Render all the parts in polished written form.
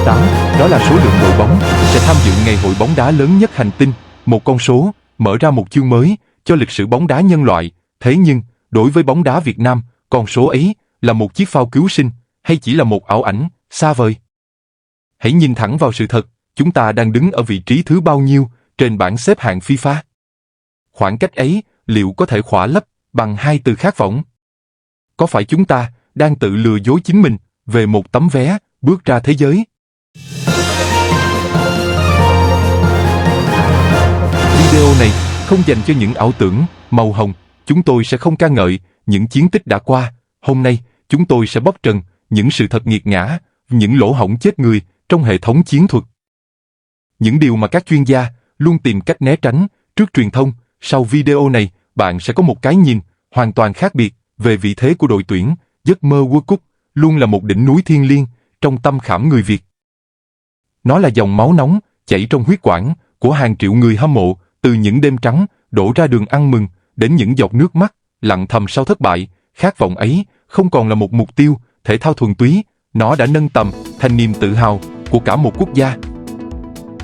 18, đó là số lượng đội bóng sẽ tham dự ngày hội bóng đá lớn nhất hành tinh, một con số mở ra một chương mới cho lịch sử bóng đá nhân loại. Thế nhưng, đối với bóng đá Việt Nam, con số ấy là một chiếc phao cứu sinh hay chỉ là một ảo ảnh xa vời? Hãy nhìn thẳng vào sự thật, chúng ta đang đứng ở vị trí thứ bao nhiêu trên bảng xếp hạng FIFA? Khoảng cách ấy liệu có thể khỏa lấp bằng hai từ khát vọng? Có phải chúng ta đang tự lừa dối chính mình về một tấm vé bước ra thế giới? Video này không dành cho những ảo tưởng màu hồng. Chúng tôi sẽ không ca ngợi những chiến tích đã qua. Hôm nay, chúng tôi sẽ bóc trần những sự thật nghiệt ngã, những lỗ hổng chết người trong hệ thống chiến thuật. Những điều mà các chuyên gia luôn tìm cách né tránh trước truyền thông. Sau video này, bạn sẽ có một cái nhìn hoàn toàn khác biệt về vị thế của đội tuyển. Giấc mơ World Cup luôn là một đỉnh núi thiêng liêng trong tâm khảm người Việt. Nó là dòng máu nóng chảy trong huyết quản của hàng triệu người hâm mộ, từ những đêm trắng đổ ra đường ăn mừng đến những giọt nước mắt lặng thầm sau thất bại. Khát vọng ấy không còn là một mục tiêu thể thao thuần túy, nó đã nâng tầm thành niềm tự hào của cả một quốc gia.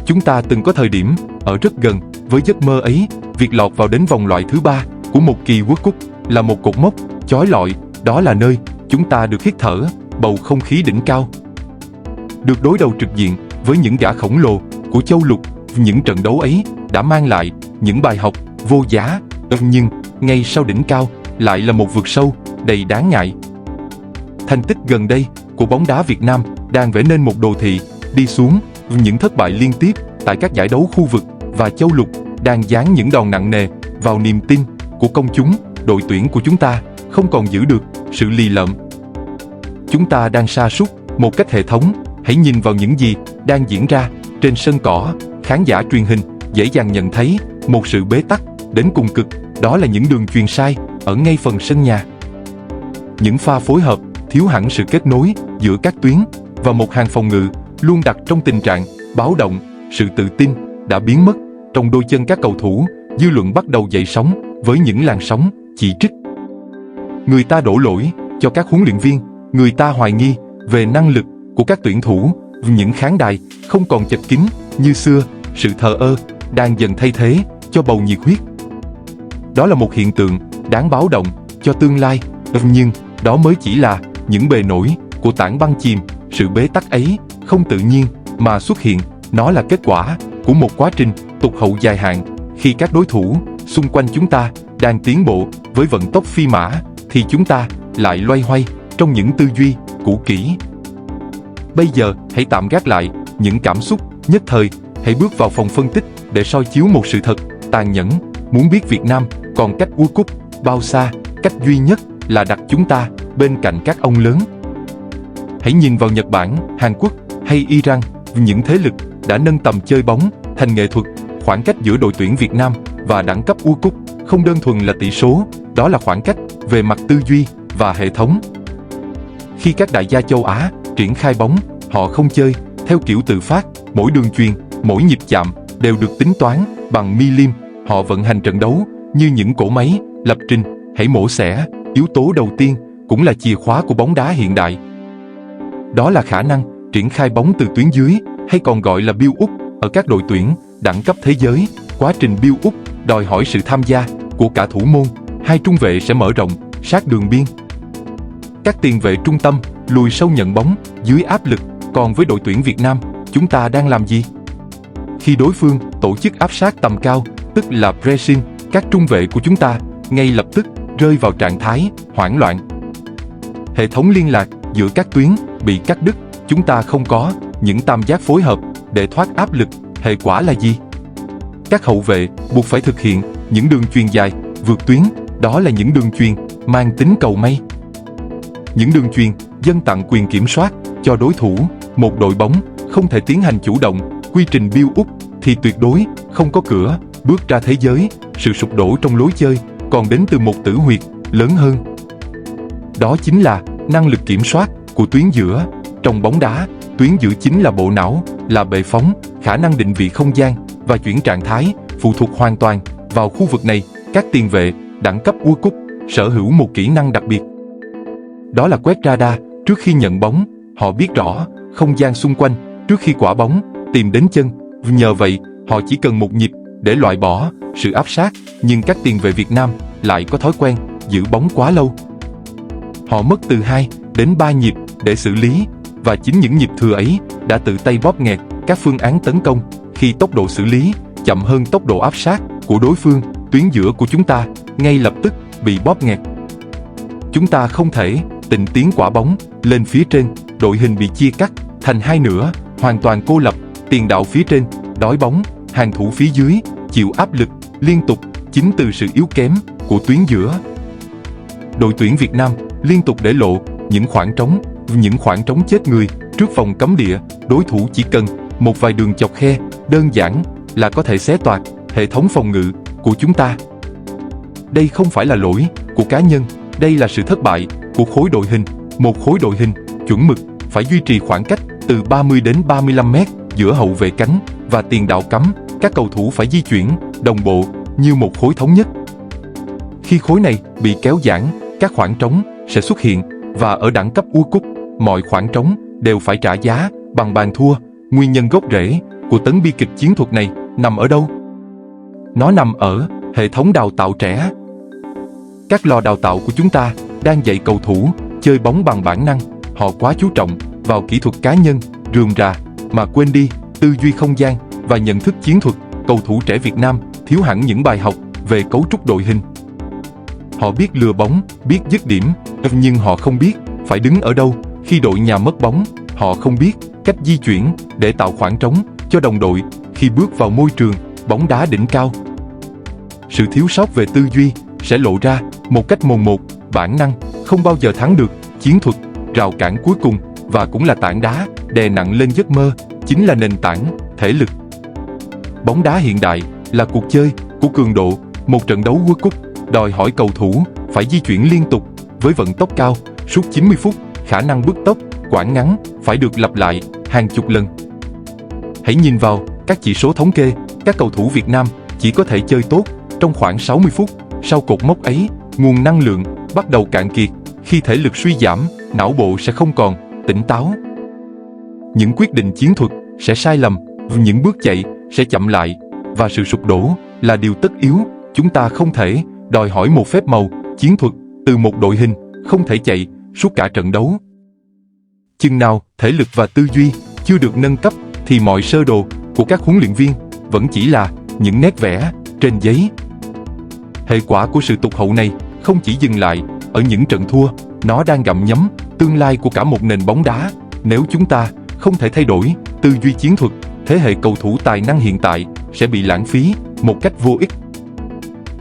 Chúng ta từng có thời điểm ở rất gần với giấc mơ ấy. Việc lọt vào đến vòng loại thứ 3 của một kỳ World Cup là một cột mốc chói lọi. Đó là nơi chúng ta được hít thở bầu không khí đỉnh cao, được đối đầu trực diện với những gã khổng lồ của châu lục. Những trận đấu ấy đã mang lại những bài học vô giá, nhưng ngay sau đỉnh cao lại là một vực sâu đầy đáng ngại. Thành tích gần đây của bóng đá Việt Nam đang vẽ nên một đồ thị đi xuống. Những thất bại liên tiếp tại các giải đấu khu vực và châu lục đang giáng những đòn nặng nề vào niềm tin của công chúng. Đội tuyển của chúng ta không còn giữ được sự lì lợm. Chúng ta đang sa sút một cách hệ thống. Hãy nhìn vào những gì đang diễn ra trên sân cỏ. Khán giả truyền hình dễ dàng nhận thấy một sự bế tắc đến cùng cực, đó là những đường chuyền sai ở ngay phần sân nhà. Những pha phối hợp thiếu hẳn sự kết nối giữa các tuyến và một hàng phòng ngự luôn đặt trong tình trạng báo động. Sự tự tin đã biến mất trong đôi chân các cầu thủ. Dư luận bắt đầu dậy sóng với những làn sóng chỉ trích. Người ta đổ lỗi cho các huấn luyện viên, người ta hoài nghi về năng lực của các tuyển thủ. Những khán đài không còn chật kín như xưa. Sự thờ ơ đang dần thay thế cho bầu nhiệt huyết. Đó là một hiện tượng đáng báo động cho tương lai. Nhưng đó mới chỉ là những bề nổi của tảng băng chìm. Sự bế tắc ấy không tự nhiên mà xuất hiện. Nó là kết quả của một quá trình tụt hậu dài hạn. Khi các đối thủ xung quanh chúng ta đang tiến bộ với vận tốc phi mã, thì chúng ta lại loay hoay trong những tư duy cũ kỹ. Bây giờ hãy tạm gác lại những cảm xúc nhất thời. Hãy bước vào phòng phân tích để soi chiếu một sự thật tàn nhẫn. Muốn biết Việt Nam còn cách World Cup bao xa, cách duy nhất là đặt chúng ta bên cạnh các ông lớn. Hãy nhìn vào Nhật Bản, Hàn Quốc hay Iran. Những thế lực đã nâng tầm chơi bóng thành nghệ thuật. Khoảng cách giữa đội tuyển Việt Nam và đẳng cấp World Cup không đơn thuần là tỷ số, đó là khoảng cách về mặt tư duy và hệ thống. Khi các đại gia châu Á triển khai bóng, họ không chơi theo kiểu tự phát. Mỗi đường chuyền, mỗi nhịp chạm đều được tính toán bằng milim. Họ vận hành trận đấu như những cỗ máy lập trình. Hãy mổ xẻ yếu tố đầu tiên, cũng là chìa khóa của bóng đá hiện đại. Đó là khả năng triển khai bóng từ tuyến dưới, hay còn gọi là build up. Ở các đội tuyển đẳng cấp thế giới, quá trình build up đòi hỏi sự tham gia của cả thủ môn. Hai trung vệ sẽ mở rộng sát đường biên. Các tiền vệ trung tâm lùi sâu nhận bóng dưới áp lực. Còn với đội tuyển Việt Nam, chúng ta đang làm gì? Khi đối phương tổ chức áp sát tầm cao, tức là pressing, các trung vệ của chúng ta ngay lập tức rơi vào trạng thái hoảng loạn. Hệ thống liên lạc giữa các tuyến bị cắt đứt. Chúng ta không có những tam giác phối hợp để thoát áp lực. Hệ quả là gì? Các hậu vệ buộc phải thực hiện những đường chuyền dài vượt tuyến. Đó là những đường chuyền mang tính cầu may. Những đường chuyền dâng tặng quyền kiểm soát cho đối thủ. Một đội bóng không thể tiến hành chủ động quy trình build up thì tuyệt đối không có cửa bước ra thế giới. Sự sụp đổ trong lối chơi còn đến từ một tử huyệt lớn hơn. Đó chính là năng lực kiểm soát của tuyến giữa. Trong bóng đá, tuyến giữa chính là bộ não, là bệ phóng. Khả năng định vị không gian và chuyển trạng thái phụ thuộc hoàn toàn vào khu vực này. Các tiền vệ đẳng cấp World Cup sở hữu một kỹ năng đặc biệt. Đó là quét radar trước khi nhận bóng. Họ biết rõ không gian xung quanh trước khi quả bóng tìm đến chân. Nhờ vậy, họ chỉ cần một nhịp để loại bỏ sự áp sát, nhưng các tiền vệ Việt Nam lại có thói quen giữ bóng quá lâu. Họ mất từ 2 đến 3 nhịp để xử lý, và chính những nhịp thừa ấy đã tự tay bóp nghẹt các phương án tấn công khi tốc độ xử lý chậm hơn tốc độ áp sát của đối phương. Tuyến giữa của chúng ta ngay lập tức bị bóp nghẹt. Chúng ta không thể tịnh tiến quả bóng lên phía trên, đội hình bị chia cắt thành hai nửa, hoàn toàn cô lập, tiền đạo phía trên đói bóng, hàng thủ phía dưới chịu áp lực liên tục chính từ sự yếu kém của tuyến giữa. Đội tuyển Việt Nam liên tục để lộ những khoảng trống chết người trước vòng cấm địa. Đối thủ chỉ cần một vài đường chọc khe đơn giản là có thể xé toạc hệ thống phòng ngự của chúng ta. Đây không phải là lỗi của cá nhân, đây là sự thất bại của khối đội hình. Một khối đội hình chuẩn mực phải duy trì khoảng cách từ 30 đến 35 mét giữa hậu vệ cánh và tiền đạo cắm. Các cầu thủ phải di chuyển đồng bộ như một khối thống nhất. Khi khối này bị kéo giãn, các khoảng trống sẽ xuất hiện, và ở đẳng cấp World Cup, mọi khoảng trống đều phải trả giá bằng bàn thua. Nguyên nhân gốc rễ của tấn bi kịch chiến thuật này nằm ở đâu? Nó nằm ở hệ thống đào tạo trẻ. Các lò đào tạo của chúng ta đang dạy cầu thủ chơi bóng bằng bản năng. Họ quá chú trọng vào kỹ thuật cá nhân rườm rà mà quên đi tư duy không gian và nhận thức chiến thuật. Cầu thủ trẻ Việt Nam thiếu hẳn những bài học về cấu trúc đội hình. Họ biết lừa bóng, biết dứt điểm, nhưng họ không biết phải đứng ở đâu khi đội nhà mất bóng. Họ không biết cách di chuyển để tạo khoảng trống cho đồng đội khi bước vào môi trường bóng đá đỉnh cao. Sự thiếu sót về tư duy sẽ lộ ra một cách mồn một. Bản năng không bao giờ thắng được chiến thuật. Rào cản cuối cùng, và cũng là tảng đá đè nặng lên giấc mơ, chính là nền tảng thể lực. Bóng đá hiện đại là cuộc chơi của cường độ. Một trận đấu World Cup đòi hỏi cầu thủ phải di chuyển liên tục với vận tốc cao suốt 90 phút. Khả năng bứt tốc quãng ngắn phải được lặp lại hàng chục lần. Hãy nhìn vào các chỉ số thống kê. Các cầu thủ Việt Nam chỉ có thể chơi tốt trong khoảng 60 phút. Sau cột mốc ấy, nguồn năng lượng bắt đầu cạn kiệt. Khi thể lực suy giảm, não bộ sẽ không còn tỉnh táo. Những quyết định chiến thuật sẽ sai lầm, những bước chạy sẽ chậm lại, và sự sụp đổ là điều tất yếu. Chúng ta không thể đòi hỏi một phép màu chiến thuật từ một đội hình không thể chạy suốt cả trận đấu. Chừng nào thể lực và tư duy chưa được nâng cấp thì mọi sơ đồ của các huấn luyện viên vẫn chỉ là những nét vẽ trên giấy. Hệ quả của sự tụt hậu này không chỉ dừng lại ở những trận thua, nó đang gặm nhấm tương lai của cả một nền bóng đá. Nếu chúng ta không thể thay đổi tư duy chiến thuật, thế hệ cầu thủ tài năng hiện tại sẽ bị lãng phí một cách vô ích.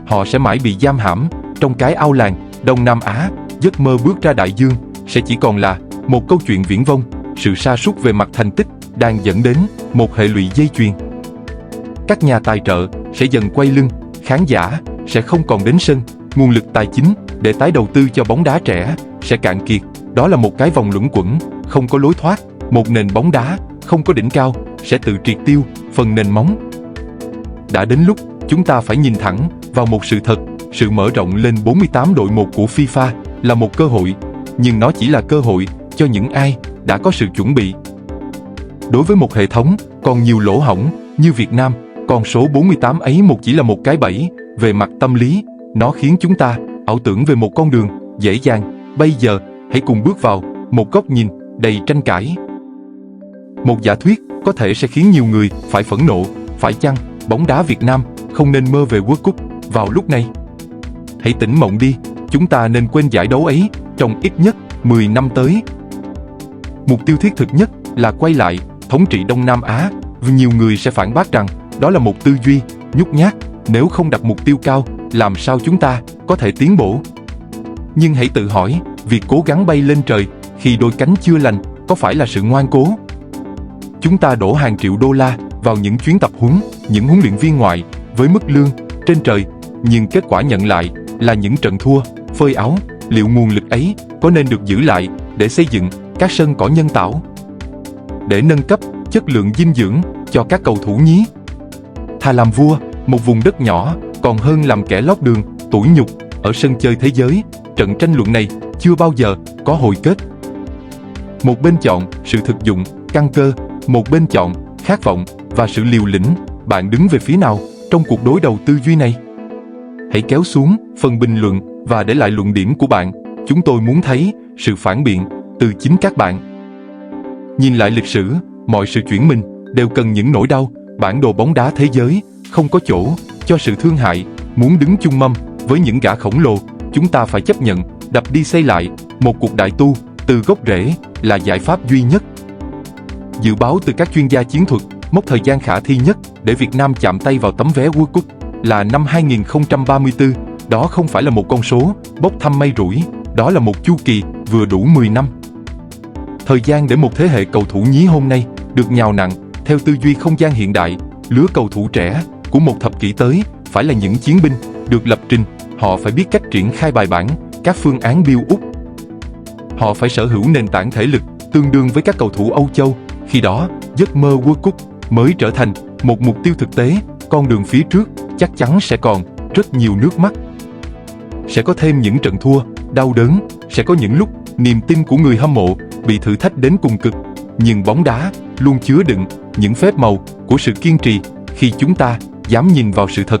Họ sẽ mãi bị giam hãm trong cái ao làng Đông Nam Á. Giấc mơ bước ra đại dương sẽ chỉ còn là một câu chuyện viển vông. Sự sa sút về mặt thành tích đang dẫn đến một hệ lụy dây chuyền. Các nhà tài trợ sẽ dần quay lưng, khán giả sẽ không còn đến sân, nguồn lực tài chính để tái đầu tư cho bóng đá trẻ sẽ cạn kiệt. Đó là một cái vòng luẩn quẩn không có lối thoát. Một nền bóng đá không có đỉnh cao sẽ tự triệt tiêu phần nền móng. Đã đến lúc chúng ta phải nhìn thẳng vào một sự thật. Sự mở rộng lên 48 đội một của FIFA là một cơ hội, nhưng nó chỉ là cơ hội cho những ai đã có sự chuẩn bị. Đối với một hệ thống còn nhiều lỗ hổng như Việt Nam, con số 48 ấy chỉ là một cái bẫy về mặt tâm lý. Nó khiến chúng ta ảo tưởng về một con đường dễ dàng. Bây giờ, hãy cùng bước vào một góc nhìn đầy tranh cãi. Một giả thuyết có thể sẽ khiến nhiều người phải phẫn nộ. Phải chăng bóng đá Việt Nam không nên mơ về World Cup vào lúc này? Hãy tỉnh mộng đi, chúng ta nên quên giải đấu ấy trong ít nhất 10 năm tới. Mục tiêu thiết thực nhất là quay lại thống trị Đông Nam Á. Nhiều người sẽ phản bác rằng đó là một tư duy nhút nhát. Nếu không đặt mục tiêu cao, làm sao chúng ta có thể tiến bộ? Nhưng hãy tự hỏi, việc cố gắng bay lên trời khi đôi cánh chưa lành có phải là sự ngoan cố? Chúng ta đổ hàng triệu đô la vào những chuyến tập huấn, những huấn luyện viên ngoại với mức lương trên trời, nhưng kết quả nhận lại là những trận thua, phơi áo. Liệu nguồn lực ấy có nên được giữ lại để xây dựng các sân cỏ nhân tạo, để nâng cấp chất lượng dinh dưỡng cho các cầu thủ nhí? Thà làm vua một vùng đất nhỏ còn hơn làm kẻ lót đường tủi nhục ở sân chơi thế giới. Trận tranh luận này chưa bao giờ có hồi kết. Một bên chọn sự thực dụng, căn cơ, một bên chọn khát vọng và sự liều lĩnh. Bạn đứng về phía nào trong cuộc đối đầu tư duy này? Hãy kéo xuống phần bình luận và để lại luận điểm của bạn. Chúng tôi muốn thấy sự phản biện từ chính các bạn. Nhìn lại lịch sử, mọi sự chuyển mình đều cần những nỗi đau. Bản đồ bóng đá thế giới không có chỗ cho sự thương hại. Muốn đứng chung mâm với những gã khổng lồ, chúng ta phải chấp nhận đập đi xây lại. Một cuộc đại tu từ gốc rễ là giải pháp duy nhất. Dự báo từ các chuyên gia chiến thuật, mốc thời gian khả thi nhất để Việt Nam chạm tay vào tấm vé World Cup là năm 2034. Đó không phải là một con số bốc thăm may rủi, đó là một chu kỳ vừa đủ 10 năm. Thời gian để một thế hệ cầu thủ nhí hôm nay được nhào nặn theo tư duy không gian hiện đại. Lứa cầu thủ trẻ của một thập kỷ tới phải là những chiến binh được lập trình. Họ phải biết cách triển khai bài bản các phương án build up. Họ phải sở hữu nền tảng thể lực tương đương với các cầu thủ Âu Châu. Khi đó, giấc mơ World Cup mới trở thành một mục tiêu thực tế. Con đường phía trước chắc chắn sẽ còn rất nhiều nước mắt. Sẽ có thêm những trận thua, đau đớn. Sẽ có những lúc niềm tin của người hâm mộ bị thử thách đến cùng cực. Nhưng bóng đá luôn chứa đựng những phép màu của sự kiên trì. Khi chúng ta dám nhìn vào sự thật,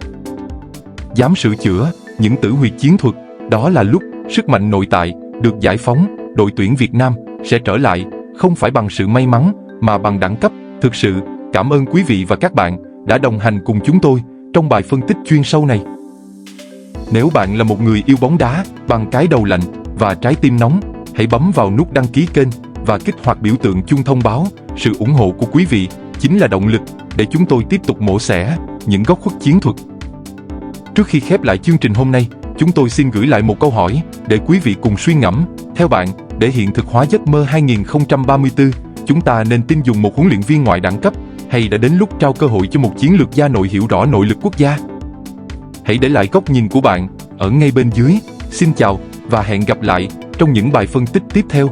dám sửa chữa những tử huyệt chiến thuật, đó là lúc sức mạnh nội tại được giải phóng. Đội tuyển Việt Nam sẽ trở lại, không phải bằng sự may mắn, mà bằng đẳng cấp. Thực sự, cảm ơn quý vị và các bạn đã đồng hành cùng chúng tôi trong bài phân tích chuyên sâu này. Nếu bạn là một người yêu bóng đá bằng cái đầu lạnh và trái tim nóng, hãy bấm vào nút đăng ký kênh và kích hoạt biểu tượng chuông thông báo. Sự ủng hộ của quý vị chính là động lực để chúng tôi tiếp tục mổ xẻ những góc khuất chiến thuật. Trước khi khép lại chương trình hôm nay, chúng tôi xin gửi lại một câu hỏi để quý vị cùng suy ngẫm. Theo bạn, để hiện thực hóa giấc mơ 2034, chúng ta nên tin dùng một huấn luyện viên ngoại đẳng cấp hay đã đến lúc trao cơ hội cho một chiến lược gia nội hiểu rõ nội lực quốc gia? Hãy để lại góc nhìn của bạn ở ngay bên dưới. Xin chào và hẹn gặp lại trong những bài phân tích tiếp theo.